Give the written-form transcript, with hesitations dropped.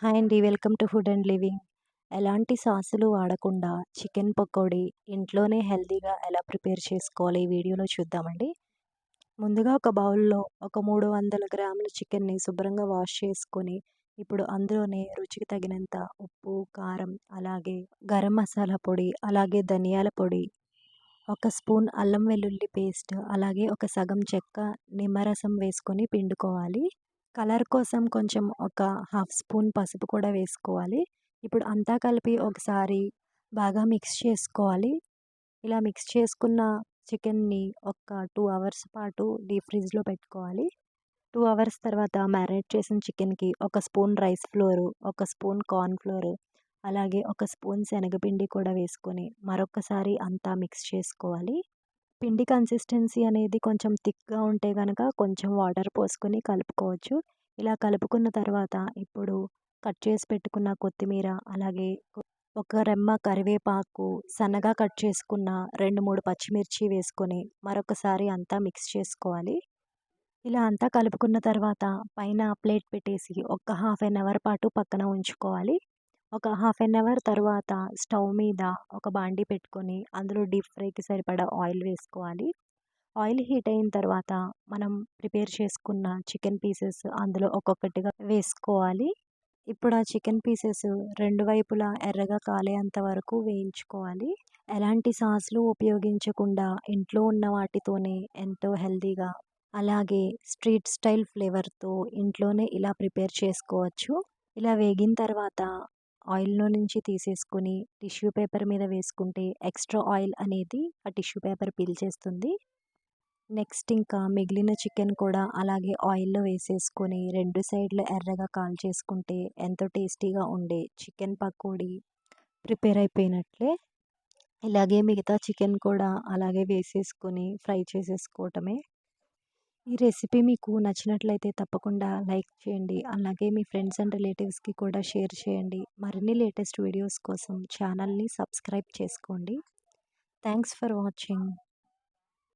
Hi అండి. Welcome to food and living. ఎలాంటి సాసులు వాడకుండా చికెన్ పకోడీ ఇంట్లోనే హెల్తీగా ఎలా ప్రిపేర్ చేసుకోవాలో ఈ వీడియోలో చూద్దామండి. ముందుగా ఒక బౌల్‌లో ఒక 300 గ్రాముల చికెన్‌ని శుభ్రంగా వాష్ చేసుకొని, ఇప్పుడు అందులోనే రుచికి తగినంత ఉప్పు, కారం, అలాగే గరం మసాలా పొడి, అలాగే ధనియాల పొడి, ఒక స్పూన్ అల్లం వెల్లుల్లి పేస్ట్, అలాగే ఒక సగం చెక్క, నిమ్మరసం వేసుకొని పిండుకోవాలి. కలర్ కోసం కొంచెం ఒక హాఫ్ స్పూన్ పసుపు కూడా వేసుకోవాలి. ఇప్పుడు అంతా కలిపి ఒకసారి బాగా మిక్స్ చేసుకోవాలి. ఇలా మిక్స్ చేసుకున్న చికెన్‌ని ఒక 2 అవర్స్ పాటు డీప్ ఫ్రిడ్జ్‌లో పెట్టుకోవాలి. 2 అవర్స్ తర్వాత మ్యారినేట్ చేసిన చికెన్‌కి ఒక స్పూన్ రైస్ ఫ్లోరు, ఒక స్పూన్ కార్న్ ఫ్లోర్, అలాగే ఒక స్పూన్ శనగపిండి కూడా వేసుకొని మరొకసారి అంతా మిక్స్ చేసుకోవాలి. పిండి కన్సిస్టెన్సీ అనేది కొంచెం థిక్‌గా ఉంటే గనక కొంచెం వాటర్ పోసుకొని కలుపుకోవచ్చు. ఇలా కలుపుకున్న తర్వాత ఇప్పుడు కట్ చేసి పెట్టుకున్న కొత్తిమీర, అలాగే ఒక రెమ్మ కరివేపాకు, సన్నగా కట్ చేసుకున్న 2, 3 పచ్చిమిర్చి వేసుకొని మరొకసారి అంతా మిక్స్ చేసుకోవాలి. ఇలా అంతా కలుపుకున్న తర్వాత పైన ప్లేట్ పెట్టేసి ఒక హాఫ్ ఎన్ అవర్ పాటు పక్కన ఉంచుకోవాలి. ఒక హాఫ్ ఎన్ అవర్ తరువాత స్టవ్ మీద ఒక బాండీ పెట్టుకొని అందులో డీప్ ఫ్రైకి సరిపడా ఆయిల్ వేసుకోవాలి. ఆయిల్ హీట్ అయిన తర్వాత మనం ప్రిపేర్ చేసుకున్న చికెన్ పీసెస్ అందులో ఒక్కొక్కటిగా వేసుకోవాలి. ఇప్పుడు ఆ చికెన్ పీసెస్ 2 వైపులా ఎర్రగా కాలేంత వరకు వేయించుకోవాలి. ఎలాంటి సాస్‌లు ఉపయోగించకుండా ఇంట్లో ఉన్న వాటితోనే ఎంతో హెల్తీగా, అలాగే స్ట్రీట్ స్టైల్ ఫ్లేవర్‌తో ఇంట్లోనే ఇలా ప్రిపేర్ చేసుకోవచ్చు. ఇలా వేగిన తర్వాత ఆయిల్‌లో నుంచి తీసేసుకొని టిష్యూ పేపర్ మీద వేసుకుంటే ఎక్స్ట్రా ఆయిల్ అనేది ఆ టిష్యూ పేపర్ పీల్చేస్తుంది. నెక్స్ట్ ఇంకా మిగిలిన చికెన్ కూడా అలాగే ఆయిల్‌లో వేసేసుకొని 2 సైడ్‌లు ఎర్రగా కాల్చేసుకుంటే ఎంతో టేస్టీగా ఉండే చికెన్ పకోడీ ప్రిపేర్ అయిపోయినట్లే. ఇలాగే మిగతా చికెన్ కూడా అలాగే వేసేసుకొని ఫ్రై చేసేసుకోవటమే. ఈ రెసిపీ మీకు నచ్చినట్లయితే తప్పకుండా లైక్ చేయండి. అలాగే మీ ఫ్రెండ్స్ అండ్ రిలేటివ్స్‌కి కూడా షేర్ చేయండి. మరిన్ని లేటెస్ట్ వీడియోస్ కోసం ఛానల్‌ని సబ్స్క్రైబ్ చేసుకోండి. Thanks for watching.